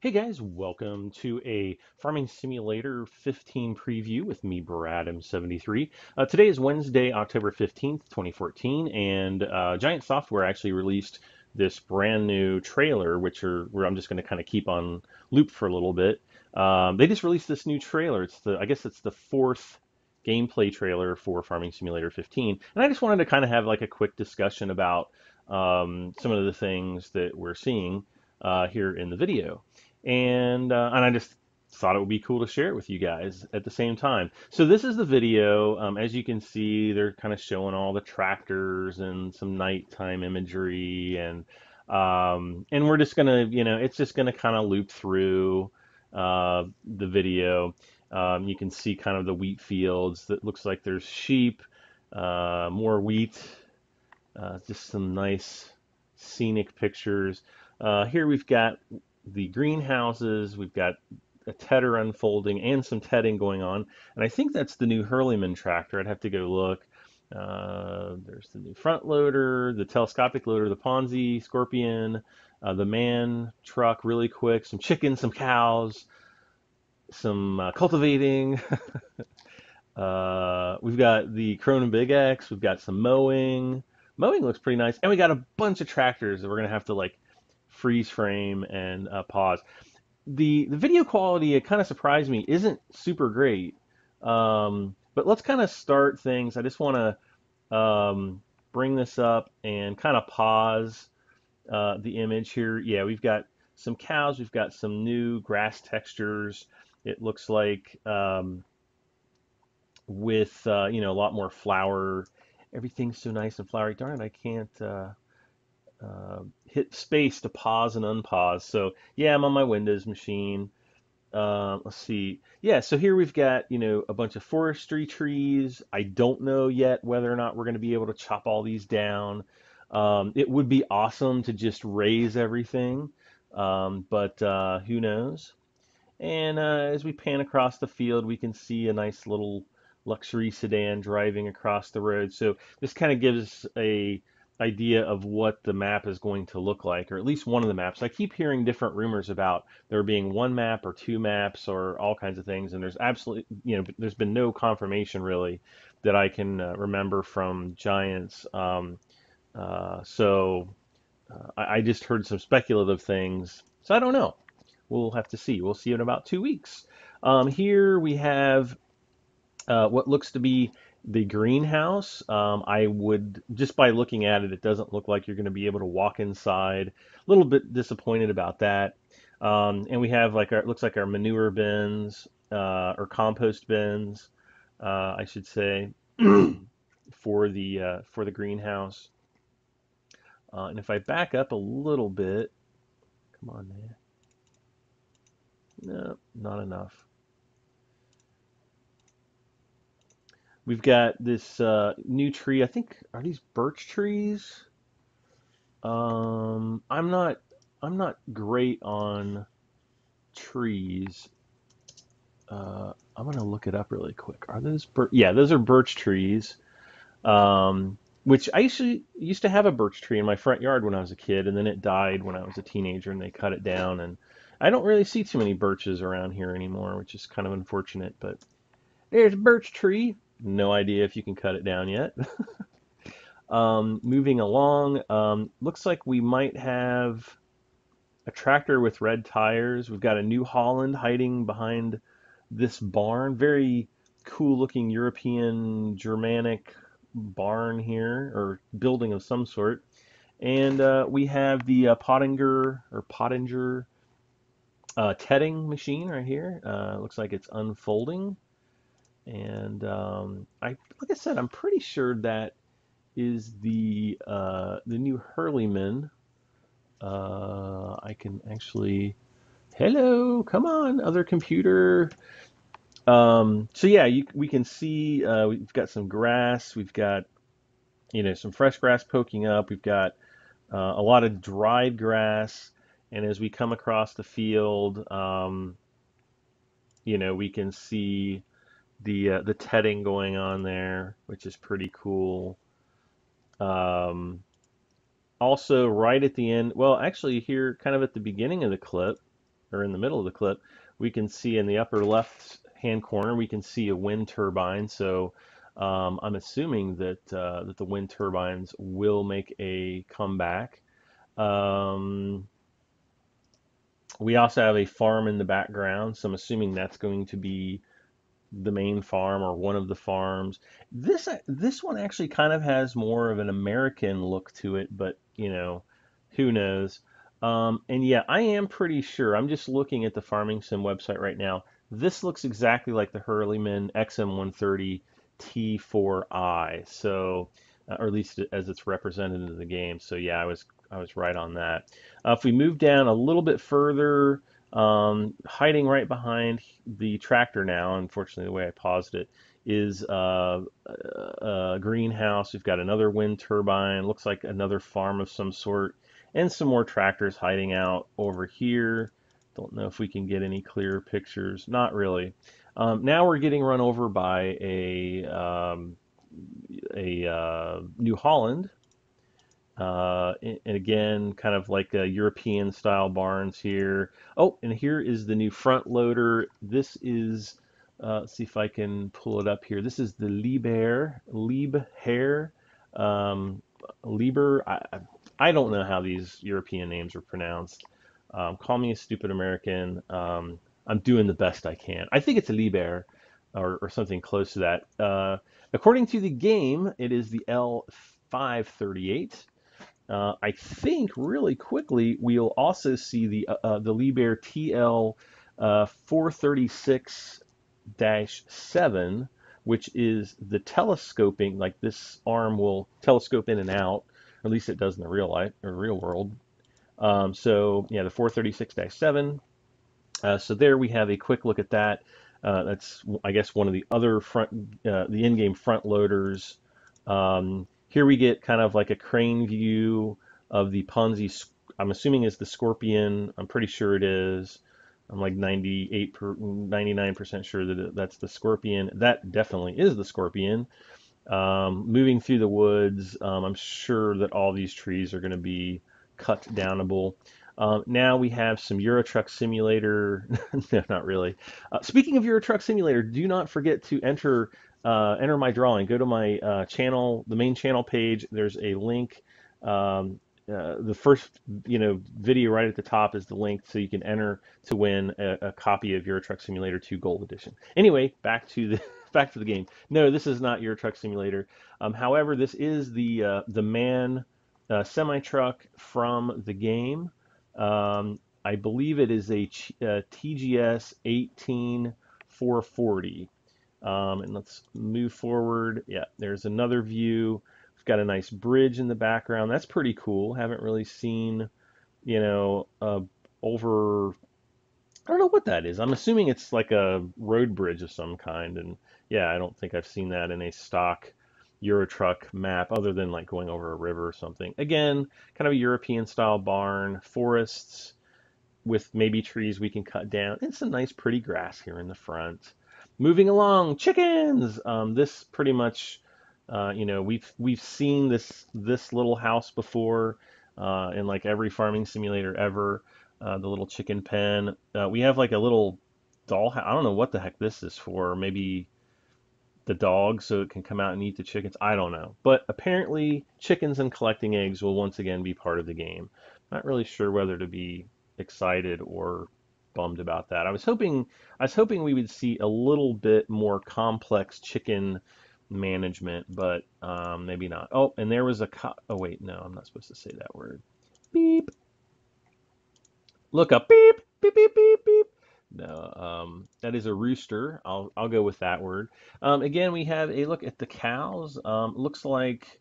Hey guys, welcome to a Farming Simulator 15 preview with me, Bradham73. Today is Wednesday, October 15th, 2014, and Giant Software actually released this brand new trailer, where I'm just going to kind of keep on loop for a little bit. They just released this new trailer. I guess it's the fourth gameplay trailer for Farming Simulator 15, and I just wanted to kind of have like a quick discussion about some of the things that we're seeing here in the video and I just thought it would be cool to share it with you guys at the same time. So this is the video. As you can see, they're kind of showing all the tractors and some nighttime imagery, and we're just gonna, it's just gonna kind of loop through the video. You can see kind of the wheat fields. That looks like there's sheep, more wheat, just some nice scenic pictures. Here we've got the greenhouses, we've got a tedder unfolding and some tedding going on. And I think that's the new Hurleyman tractor. I'd have to go look. There's the new front loader, the telescopic loader, the Ponzi, Scorpion, the man truck really quick, some chickens, some cows, some cultivating. We've got the Cronin Big X, we've got some mowing. Mowing looks pretty nice. And we got a bunch of tractors that we're going to have to like freeze frame and pause. The video quality, it kind of surprised me, isn't super great. But let's kind of start things. I just want to bring this up and kind of pause the image here. Yeah, we've got some cows. We've got some new grass textures. It looks like with a lot more flower. Everything's so nice and flowery. Darn it, I can't hit space to pause and unpause. So yeah, I'm on my Windows machine. Let's see. Yeah, so here we've got, a bunch of forestry trees. I don't know yet whether or not we're going to be able to chop all these down. It would be awesome to just raise everything, but who knows? And as we pan across the field, we can see a nice little luxury sedan driving across the road. So this kind of gives a idea of what the map is going to look like, or at least one of the maps. I keep hearing different rumors about there being one map or two maps or all kinds of things, and there's absolutely, there's been no confirmation really that I can remember from Giants. I just heard some speculative things, so I don't know. We'll have to see. We'll see in about 2 weeks. Here we have what looks to be the greenhouse. I would, just by looking at it, it doesn't look like you're going to be able to walk inside. A little bit disappointed about that. And we have like it looks like our manure bins, or compost bins, I should say, for the greenhouse. And if I back up a little bit, come on, man. No, not enough. We've got this new tree. I think, are these birch trees? I'm not great on trees. I'm gonna look it up really quick. Are those Yeah, those are birch trees. Which I actually used to have a birch tree in my front yard when I was a kid, and then it died when I was a teenager, and they cut it down. And I don't really see too many birches around here anymore, which is kind of unfortunate. But there's a birch tree. No idea if you can cut it down yet. Moving along, looks like we might have a tractor with red tires. We've got a New Holland hiding behind this barn. Very cool looking European Germanic barn here, or building of some sort. And we have the Pottinger tedding machine right here. Looks like it's unfolding. And like I said, I'm pretty sure that is the new Hurleyman. I can actually, hello, come on, other computer. So yeah, we can see we've got some grass, we've got some fresh grass poking up, we've got a lot of dried grass, and as we come across the field, we can see the tedding going on there, which is pretty cool. Also, right at the end, well, actually, here, kind of at the beginning of the clip, or in the middle of the clip, we can see in the upper left hand corner, we can see a wind turbine. So I'm assuming that that the wind turbines will make a comeback. Um, we also have a farm in the background, so I'm assuming that's going to be the main farm or one of the farms. This one actually kind of has more of an American look to it, but you know, who knows? And yeah, I am pretty sure. I'm just looking at the Farming Sim website right now. This looks exactly like the Hurleyman XM130 T4i. So, or at least as it's represented in the game. So yeah, I was right on that. If we move down a little bit further, hiding right behind the tractor now, unfortunately, the way I paused it, is a greenhouse. We've got another wind turbine, looks like another farm of some sort, and some more tractors hiding out over here. Don't know if we can get any clearer pictures. Not really. Now we're getting run over by a New Holland. And again, kind of like European style barns here. Oh, and here is the new front loader. This is, let's see if I can pull it up here. This is the Liebherr, um, Lieber. I don't know how these European names are pronounced. Call me a stupid American. I'm doing the best I can. I think it's a Liebherr or something close to that. According to the game, it is the L538. I think really quickly we'll also see the Liebherr TL 436-7, which is the telescoping. Like this arm will telescope in and out, or at least it does in the real life or real world. So yeah, the 436-7. So there we have a quick look at that. That's, I guess, one of the other the in-game front loaders. Here we get kind of like a crane view of the Ponzi. I'm assuming is the Scorpion. I'm pretty sure it is. I'm like 99% sure that that's the Scorpion. That definitely is the Scorpion. Moving through the woods, I'm sure that all these trees are going to be cut downable. Now we have some Euro Truck Simulator. No, not really. Speaking of Euro Truck Simulator, do not forget to enter my drawing. Go to my channel, the main channel page. There's a link. The first video right at the top is the link, so you can enter to win a copy of Euro Truck Simulator 2 Gold Edition. Anyway, back to the back to the game. No, this is not Euro Truck Simulator. However, this is the MAN semi truck from the game. I believe it is a TGS 18440. And let's move forward. Yeah, there's another view. We've got a nice bridge in the background. That's pretty cool. Haven't really seen, over. I don't know what that is. I'm assuming it's like a road bridge of some kind. And yeah, I don't think I've seen that in a stock Euro Truck map other than like going over a river or something. Again, kind of a European style barn, forests with maybe trees we can cut down, and some nice pretty grass here in the front. Moving along, chickens. This pretty much, we've seen this little house before in like every farming simulator ever. The little chicken pen. We have like a little doll. I don't know what the heck this is for. Maybe the dog so it can come out and eat the chickens. I don't know. But apparently chickens and collecting eggs will once again be part of the game. Not really sure whether to be excited or bummed about that. I was hoping we would see a little bit more complex chicken management, but maybe not. Oh, and there was oh wait, no, I'm not supposed to say that word. Beep. Look up. Beep. Beep. Beep. Beep. Beep. No, that is a rooster. I'll go with that word. Again, we have a look at the cows. Looks like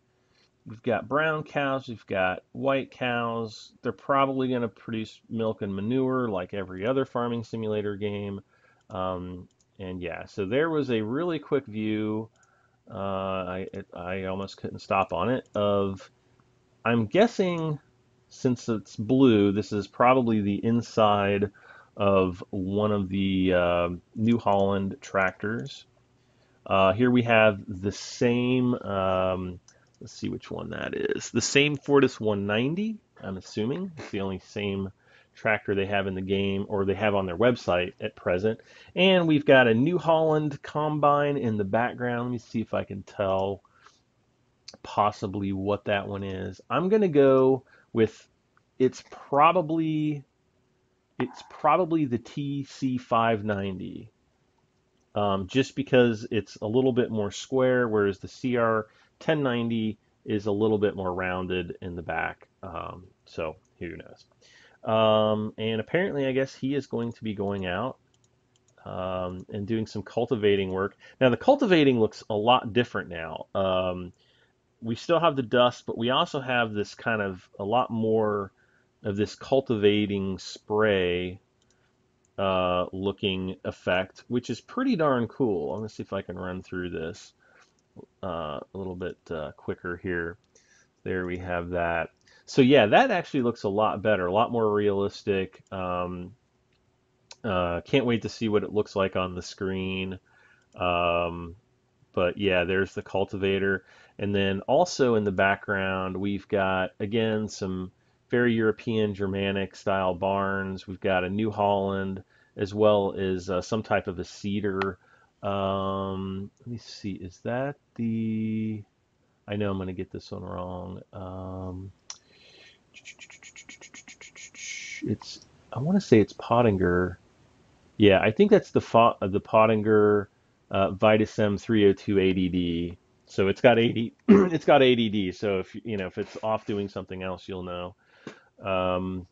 we've got brown cows, we've got white cows. They're probably going to produce milk and manure like every other farming simulator game. And yeah, so there was a really quick view. I almost couldn't stop on it. I'm guessing since it's blue, this is probably the inside of one of the New Holland tractors. Here we have the same, let's see which one that is. The same Fortis 190, I'm assuming. It's the only same tractor they have in the game, or they have on their website at present. And we've got a New Holland combine in the background. Let me see if I can tell possibly what that one is. I'm gonna go with it's probably the TC590, just because it's a little bit more square, whereas the CR1090 is a little bit more rounded in the back. So who knows? And apparently, I guess he is going to be going out and doing some cultivating work. Now, the cultivating looks a lot different now. We still have the dust, but we also have this kind of a lot more of this cultivating spray looking effect, which is pretty darn cool. I'm gonna see if I can run through this a little bit quicker here. There we have that. So yeah, that actually looks a lot better, a lot more realistic. Can't wait to see what it looks like on the screen. Um, but yeah, there's the cultivator. And then also in the background, we've got, again, some very European Germanic style barns. We've got a New Holland, as well as some type of a cedar. Let me see, is that the, I know I'm going to get this one wrong. It's, I want to say it's Pottinger. Yeah, I think that's the Pottinger Vitasem 302 ADD. So it's got 80, it's got ADD. So if you know if it's off doing something else, you'll know. Um,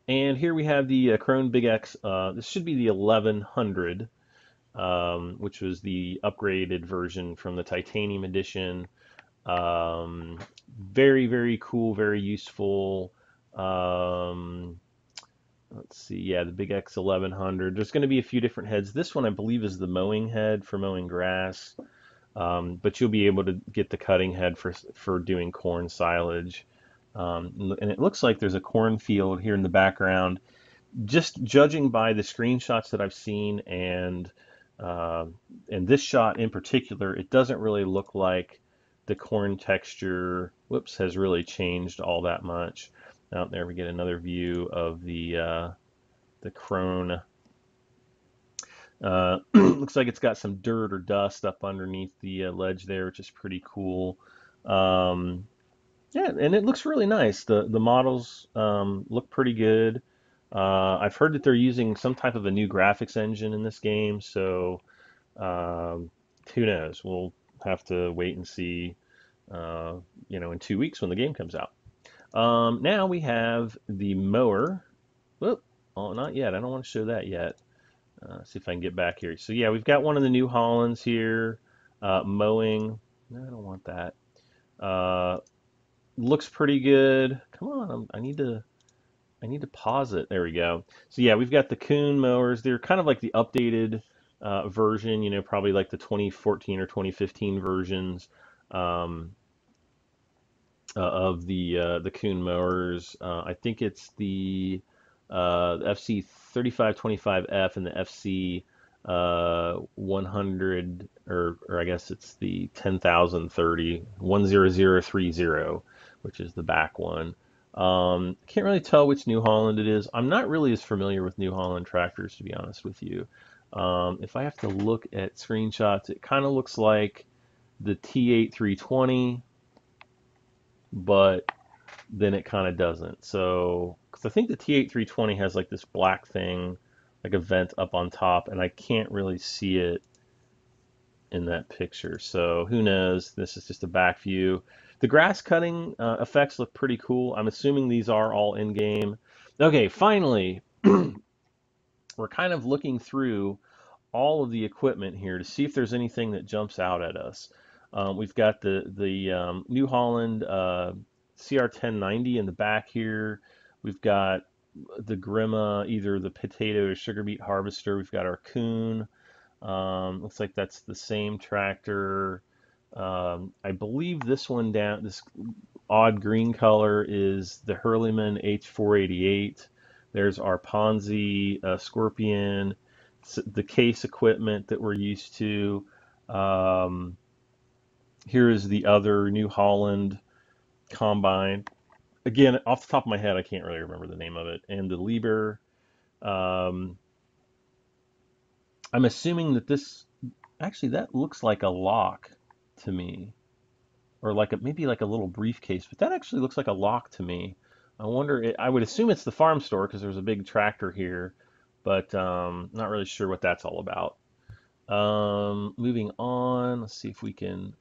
and here we have the Krone Big X. This should be the 1100, which was the upgraded version from the Titanium edition. Um, very, very cool, very useful. Um, Let's see, yeah, the Big X 1100. There's going to be a few different heads. This one, I believe, is the mowing head for mowing grass, but you'll be able to get the cutting head for doing corn silage. And it looks like there's a cornfield here in the background. Just judging by the screenshots that I've seen uh, and this shot in particular, it doesn't really look like the corn texture, whoops, has really changed all that much. Out there we get another view of the Krone. Looks like it's got some dirt or dust up underneath the ledge there, which is pretty cool. Um, yeah, and it looks really nice. The models look pretty good. I've heard that they're using some type of a new graphics engine in this game, so um, who knows? We'll have to wait and see, in 2 weeks when the game comes out. Now we have the mower. Whoop. Oh, not yet. I don't want to show that yet. See if I can get back here. So yeah, we've got one of the New Hollands here, mowing. No, I don't want that. Uh, Looks pretty good. Come on, I need to pause it. There we go. So yeah, we've got the Kuhn mowers. They're kind of like the updated version. Probably like the 2014 or 2015 versions. Um, of the Kuhn mowers. I think it's the FC 3525F and the FC 100, or I guess it's the 10,030 10030, which is the back one. Can't really tell which New Holland it is. I'm not really as familiar with New Holland tractors, to be honest with you. If I have to look at screenshots, it kind of looks like the T8 320, but then it kind of doesn't. So, because I think the T8 320 has like this black thing, like a vent up on top, and I can't really see it in that picture. So who knows? This is just a back view. The grass cutting effects look pretty cool. I'm assuming these are all in game. Okay, finally, we're kind of looking through all of the equipment here to see if there's anything that jumps out at us. We've got the New Holland CR1090 in the back here. We've got the Grima, either the potato or sugar beet harvester. We've got our Kuhn. Looks like that's the same tractor. I believe this one down, this odd green color is the Hurleyman H488. There's our Ponzi Scorpion, the case equipment that we're used to. Um, Here is the other New Holland combine. again, off the top of my head, I can't really remember the name of it. And the Liber, um, I'm assuming that this actually that looks like a lock to me, or like a, maybe like a little briefcase, but that actually looks like a lock to me. I wonder. I would assume it's the farm store because there's a big tractor here, but not really sure what that's all about. Moving on, let's see if we can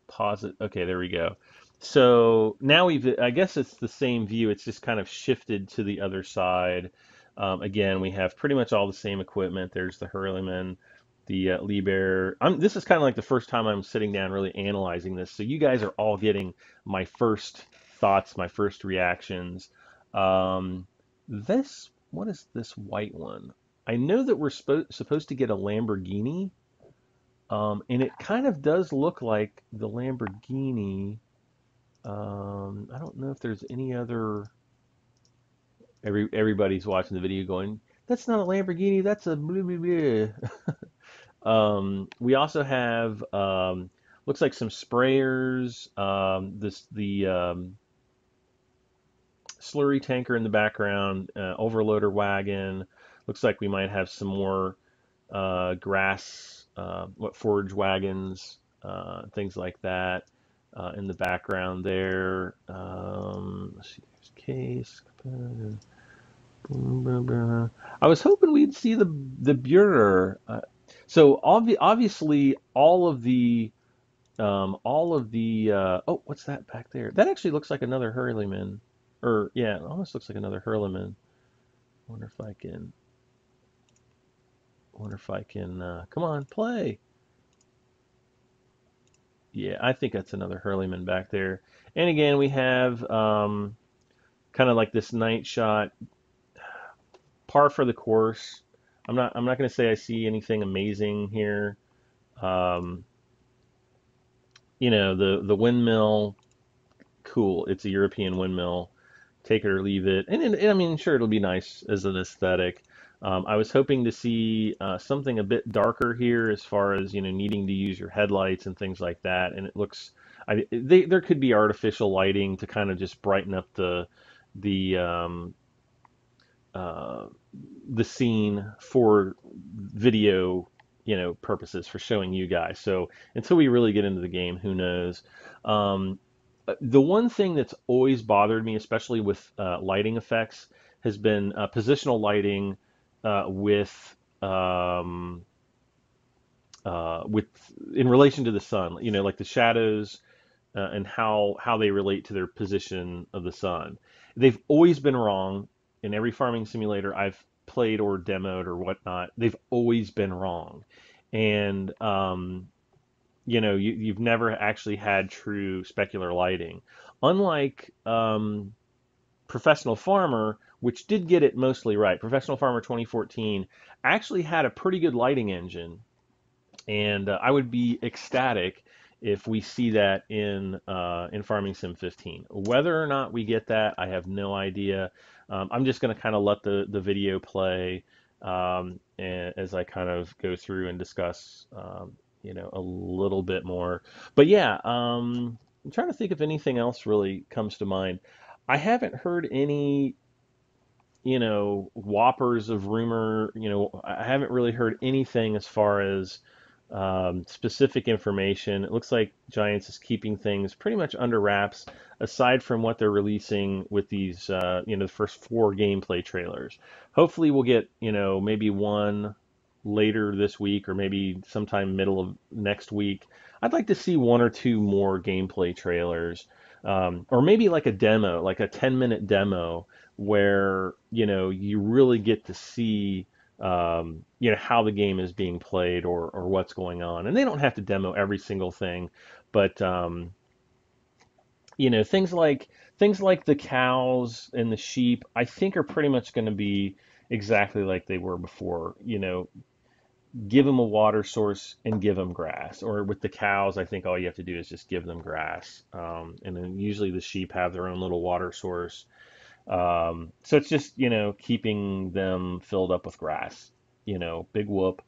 pause it. Okay, there we go. So now I guess it's the same view. It's just kind of shifted to the other side. Again, we have pretty much all the same equipment. There's the Hurleyman, the Liebherr. This is kind of like the first time I'm sitting down really analyzing this. So you guys are all getting my first thoughts, my first reactions. What is this white one? I know that we're supposed to get a Lamborghini. And it kind of does look like the Lamborghini. I don't know if there's any other. Everybody's watching the video going, "That's not a Lamborghini. That's a blah, blah, blah." We also have looks like some sprayers. The slurry tanker in the background. Overloader wagon. Looks like we might have some more grass, forage wagons, things like that in the background there. Let's see, there's case. I was hoping we'd see the Bureau. So obviously all of the oh, what's that back there? That actually looks like another Hurleyman, or yeah, it almost looks like another Hurleyman. Wonder if I can. Wonder if I can. Come on, play. Yeah, I think that's another Hurleyman back there. And again, we have kind of like this night shot, par for the course. I'm not going to say I see anything amazing here. Um, the windmill, cool. It's a European windmill. Take it or leave it. And I mean, sure, it'll be nice as an aesthetic. I was hoping to see something a bit darker here as far as, needing to use your headlights and things like that. And it looks, there could be artificial lighting to kind of just brighten up the uh, the scene for video, purposes for showing you guys. So until we really get into the game, who knows? Um, the one thing that's always bothered me, especially with lighting effects, has been positional lighting with with in relation to the sun. Like the shadows and how they relate to their position of the sun. They've always been wrong in every farming simulator I've played or demoed or whatnot. They've always been wrong, and you've never actually had true specular lighting. Unlike Professional Farmer, which did get it mostly right. Professional Farmer 2014 actually had a pretty good lighting engine, and I would be ecstatic if we see that in Farming Sim 15. Whether or not we get that, I have no idea. I'm just going to kind of let the video play as I kind of go through and discuss, a little bit more. But yeah, I'm trying to think if anything else really comes to mind. I haven't heard any, whoppers of rumor. I haven't really heard anything as far as specific information. It looks like Giants is keeping things pretty much under wraps, aside from what they're releasing with these, the first four gameplay trailers. Hopefully, we'll get, maybe one later this week or maybe sometime middle of next week. I'd like to see one or two more gameplay trailers, or maybe like a demo, like a 10-minute demo where, you really get to see how the game is being played or what's going on. And they don't have to demo every single thing, but things like the cows and the sheep, I think are pretty much going to be exactly like they were before. Give them a water source and give them grass. Or with the cows, I think all you have to do is just give them grass. And then usually the sheep have their own little water source. So it's just, keeping them filled up with grass, big whoop.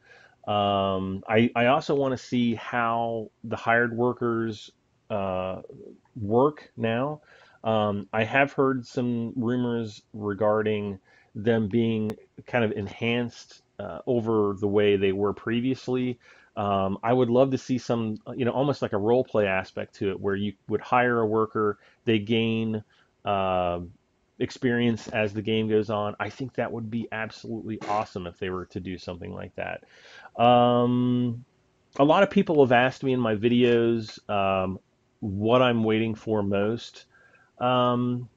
I also want to see how the hired workers work now. I have heard some rumors regarding them being kind of enhanced over the way they were previously. I would love to see some, almost like a role play aspect to it, where you would hire a worker, they gain uh, experience as the game goes on. I think that would be absolutely awesome if they were to do something like that. Um, a lot of people have asked me in my videos what I'm waiting for most. Um,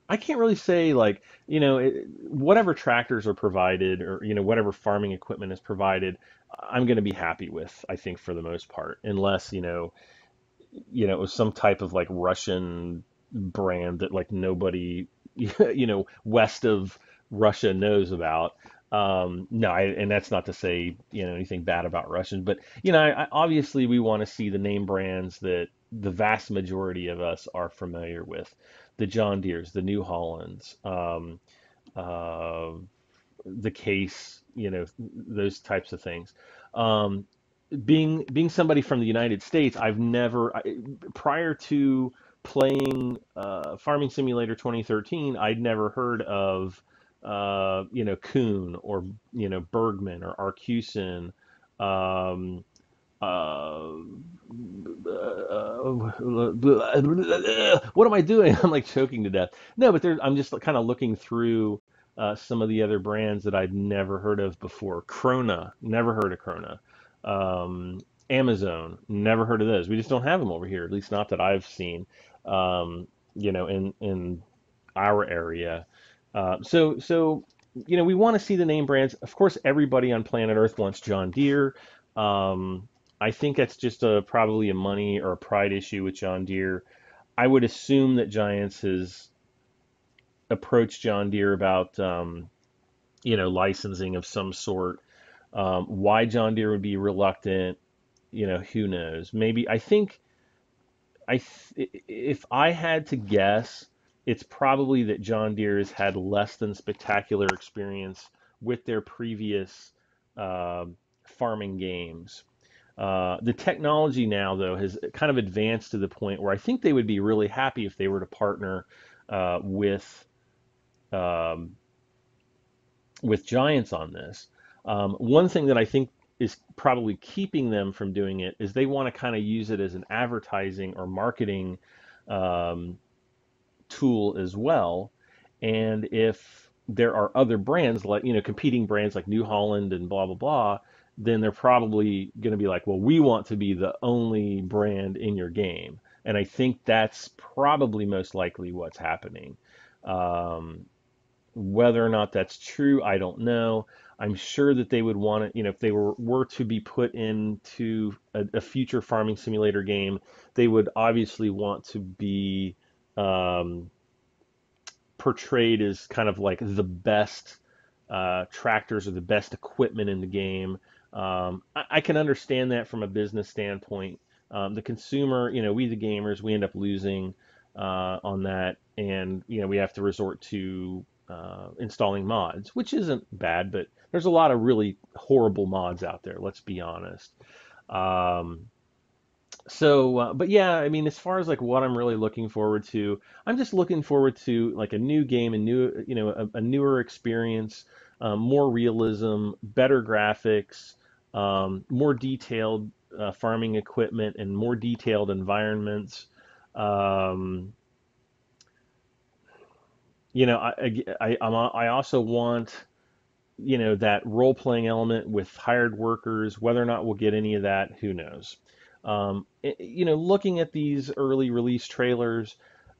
I can't really say like, whatever tractors are provided or, whatever farming equipment is provided, I'm going to be happy with, I think for the most part, unless, it was some type of like Russian brand that like nobody, west of Russia knows about. No, and that's not to say, anything bad about Russians, but, obviously we want to see the name brands that the vast majority of us are familiar with, the John Deeres, the New Hollands, uh, the Case, those types of things. Um, being somebody from the United States, I've never prior to playing Farming Simulator 2013, I'd never heard of Kuhn or Bergman or Arcusin. Um, uh, what am I doing? I'm like choking to death. No, but I'm just kind of looking through some of the other brands that I'd never heard of before. Krona, never heard of Krona. Um, Amazon, never heard of those. We just don't have them over here, at least not that I've seen. In our area. We want to see the name brands. Of course, everybody on planet Earth wants John Deere. Um, I think that's just probably a money or a pride issue with John Deere. I would assume that Giants has approached John Deere about licensing of some sort. Why John Deere would be reluctant, who knows? Maybe I think if I had to guess, it's probably that John Deere has had less than spectacular experience with their previous uh, farming games. The technology now, though, has kind of advanced to the point where I think they would be really happy if they were to partner with um, Giants on this. One thing that I think is probably keeping them from doing it is they want to kind of use it as an advertising or marketing um, tool as well. And if there are other brands like, competing brands like New Holland and blah, blah, blah, then they're probably going to be like, well, we want to be the only brand in your game. And I think that's probably most likely what's happening. Um, whether or not that's true, I don't know. I'm sure that they would want it, if they were to be put into a future farming simulator game, they would obviously want to be um, portrayed as kind of like the best tractors or the best equipment in the game. I can understand that from a business standpoint. The consumer, we the gamers, we end up losing on that, and we have to resort to installing mods, which isn't bad, but there's a lot of really horrible mods out there. Let's be honest. Um, but yeah, I mean, as far as like what I'm really looking forward to, I'm just looking forward to like a new game, a new, a newer experience, more realism, better graphics, more detailed farming equipment, and more detailed environments. Um, I also want, that role playing element with hired workers. Whether or not we'll get any of that, who knows? Looking at these early release trailers,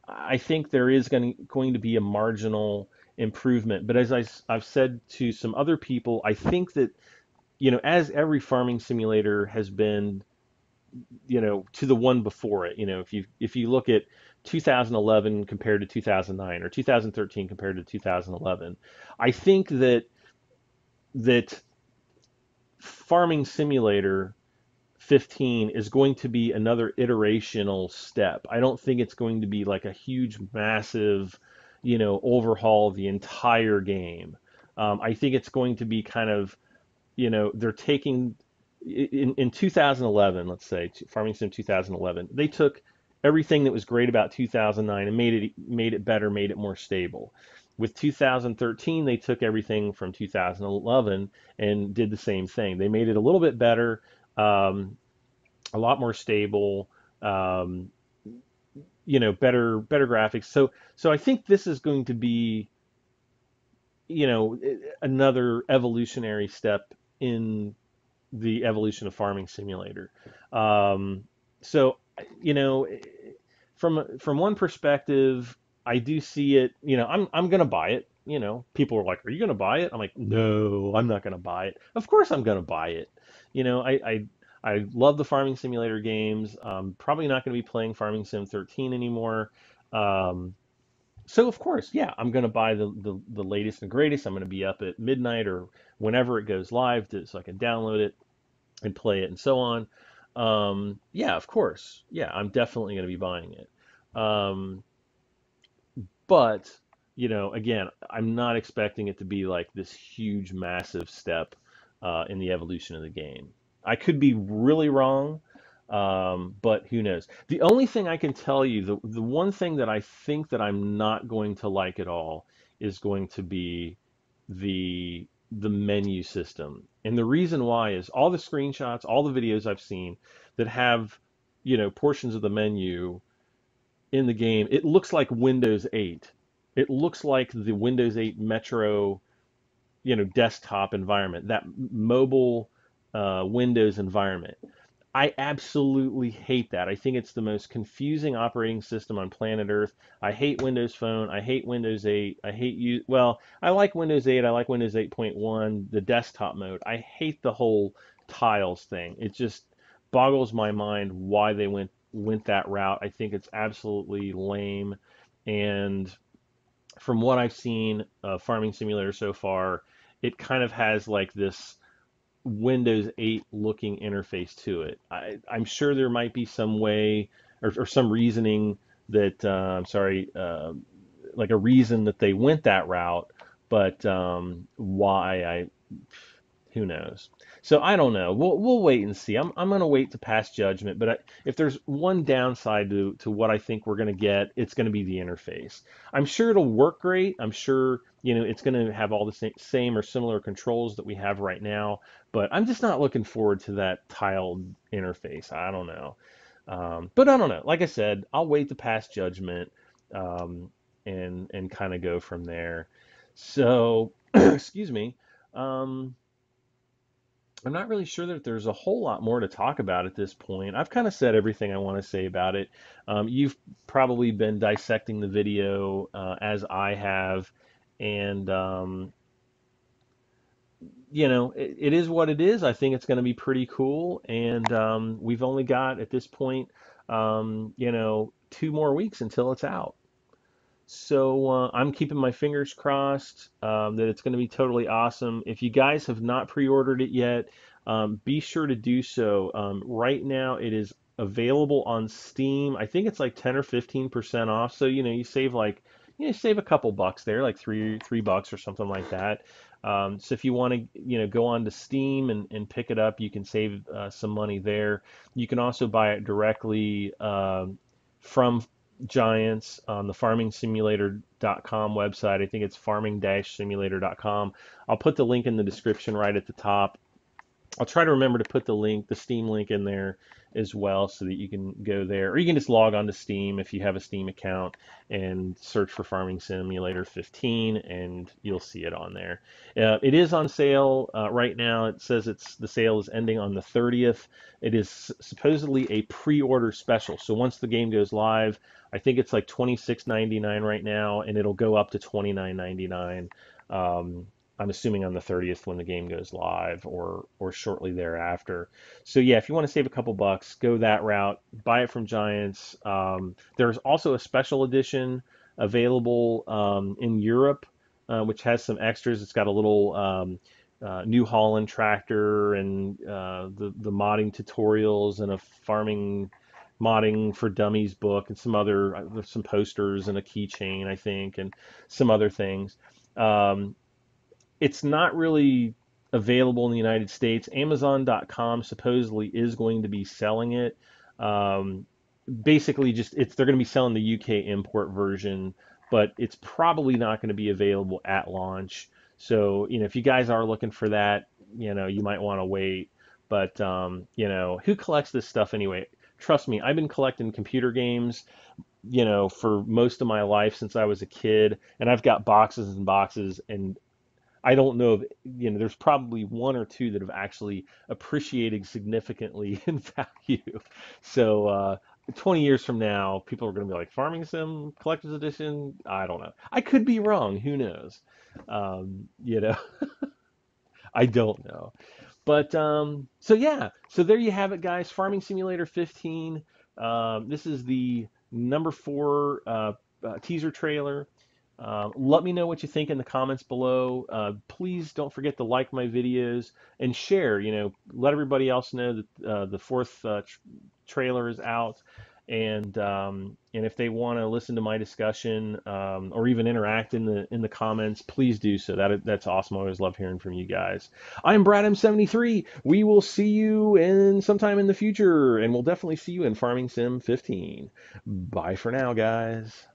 I think there is going to be a marginal improvement. But as I've said to some other people, I think that, as every farming simulator has been, to the one before it, if you look at 2011 compared to 2009 or 2013 compared to 2011, I think that farming simulator 15 is going to be another iterational step. I don't think it's going to be like a huge, massive, overhaul of the entire game. I think it's going to be kind of, they're taking in 2011, let's say Farming Sim 2011, they took everything that was great about 2009 and made it better, made it more stable. With 2013, they took everything from 2011 and did the same thing. They made it a little bit better, um, a lot more stable, um, better graphics. So I think this is going to be, another evolutionary step in the evolution of Farming Simulator. Um, so, you know, from one perspective, I do see it. I'm gonna buy it. People are like, "Are you gonna buy it?" I'm like, "No, I'm not gonna buy it." Of course, I'm gonna buy it. I love the Farming Simulator games. Probably not gonna be playing Farming Sim 13 anymore. Um, so of course, yeah, I'm gonna buy the latest and greatest. I'm gonna be up at midnight or whenever it goes live so I can download it and play it and so on. Yeah, of course. Yeah, I'm definitely going to be buying it. Um, but, again, I'm not expecting it to be like this huge, massive step in the evolution of the game. I could be really wrong, but who knows? The only thing I can tell you, the one thing that I think that I'm not going to like at all is going to be the menu system. And the reason why is all the screenshots, all the videos I've seen that have, portions of the menu in the game, it looks like Windows 8. It looks like the Windows 8 Metro, desktop environment, that mobile Windows environment. I absolutely hate that. I think it's the most confusing operating system on planet Earth. I hate Windows Phone. I hate Windows 8. I hate you. Well, I like Windows 8. I like Windows 8.1, the desktop mode. I hate the whole tiles thing. It just boggles my mind why they went that route. I think it's absolutely lame. And from what I've seen, Farming Simulator so far, it kind of has like this Windows 8 looking interface to it. I'm sure there might be some way or some reasoning that, I'm sorry, like a reason that they went that route, but why, who knows? So I don't know. We'll wait and see. I'm gonna wait to pass judgment. But if there's one downside to what I think we're gonna get, it's gonna be the interface. I'm sure it'll work great. I'm sure it's gonna have all the same or similar controls that we have right now. But I'm just not looking forward to that tiled interface. I don't know. But I don't know. Like I said, I'll wait to pass judgment um, and kind of go from there. So excuse me. Um, I'm not really sure that there's a whole lot more to talk about at this point. I've kind of said everything I want to say about it. You've probably been dissecting the video as I have, and it is what it is. I think it's going to be pretty cool, and we've only got at this point, 2 more weeks until it's out. So I'm keeping my fingers crossed that it's going to be totally awesome. If you guys have not pre-ordered it yet, be sure to do so. Right now, it is available on Steam. I think it's like 10 or 15% off. So you save like save a couple bucks there, like three bucks or something like that. So if you want to go on to Steam and pick it up, you can save some money there. You can also buy it directly from Giants on the farmingsimulator.com website. I think it's farming-simulator.com. I'll put the link in the description right at the top. I'll try to remember to put the Steam link in there as well so that you can go there. Or you can just log on to Steam if you have a Steam account and search for Farming Simulator 15 and you'll see it on there. It is on sale right now. It says the sale is ending on the 30th. It is supposedly a pre-order special. So once the game goes live, I think it's like $26.99 right now and it'll go up to $29.99. I'm assuming on the 30th when the game goes live or shortly thereafter. So yeah, if you want to save a couple bucks, go that route. Buy it from Giants. There's also a special edition available in Europe, which has some extras. It's got a little New Holland tractor and the modding tutorials and a farming modding for dummies book and some posters and a keychain, I think, and some other things. Um, it's not really available in the United States. Amazon.com supposedly is going to be selling it. Um, basically just they're going to be selling the UK import version, but it's probably not going to be available at launch. So, if you guys are looking for that, you might want to wait. But who collects this stuff anyway? Trust me, I've been collecting computer games, for most of my life since I was a kid, and I've got boxes and boxes, and I don't know if, there's probably one or two that have actually appreciated significantly in value. So, 20 years from now, people are going to be like, Farming Sim Collector's Edition? I don't know. I could be wrong. Who knows? Um, you know, I don't know. But so yeah, so there you have it, guys. Farming Simulator 15. This is the number 4 teaser trailer. Let me know what you think in the comments below. Please don't forget to like my videos and share. Let everybody else know that the fourth trailer is out. And if they want to listen to my discussion or even interact in the comments, please do so. That's awesome. I always love hearing from you guys. I'm Brad M73. We will see you in sometime in the future, and we'll definitely see you in Farming Sim 15. Bye for now, guys.